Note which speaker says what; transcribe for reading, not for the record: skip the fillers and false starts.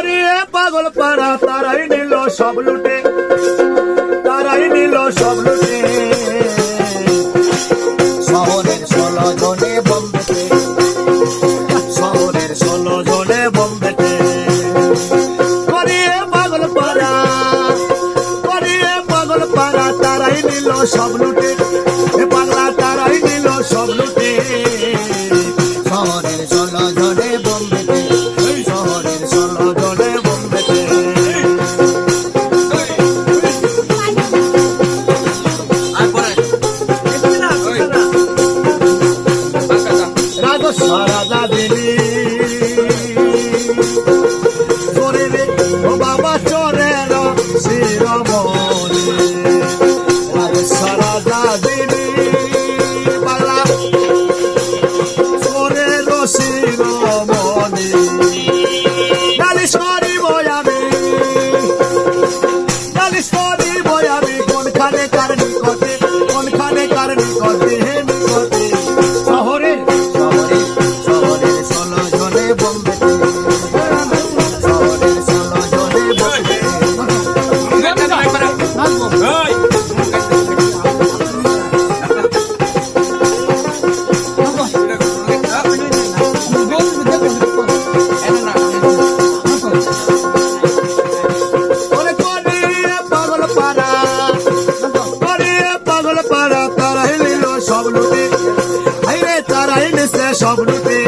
Speaker 1: করিয়ে পাগল পাড়া তারাই নিল সব লুটে, তারাই নিল সব লুটে। শহরের 16 জনে বোম্বেতে, শহরের 16 জনে বোম্বেতে করিয়ে পাগল পাড়া, করিয়ে পাগল পাড়া তারাই নিল সব লুটে, পাগলা তারাই নিল সব লুটে। শহরের 16 জনে বোম্বেতে, শহরের 16 জনে বোম্বেতে। রাজস্ব রাজা দিলি চোরে রে ও বাবা চোরের শিরোমণি, রাজস্ব রাজা দিলি বাংলা চোরের শিরোমণি। নালিশ করিব আমি, নালিশ করিব আমি কোনখানে কার নিকটে, কোনখানে কার নিকটে হে নিকটে। শহরের শহরের শহরের 16 জনে বোম্বেতে, শহরের 16 জনে বোম্বেতে। ওরে করিয়ে পাগল পাড়া, করিয়ে পাগল পাড়া তারাই নিল সব লুটে, হাইরে তারাই নিছে সব লুটে।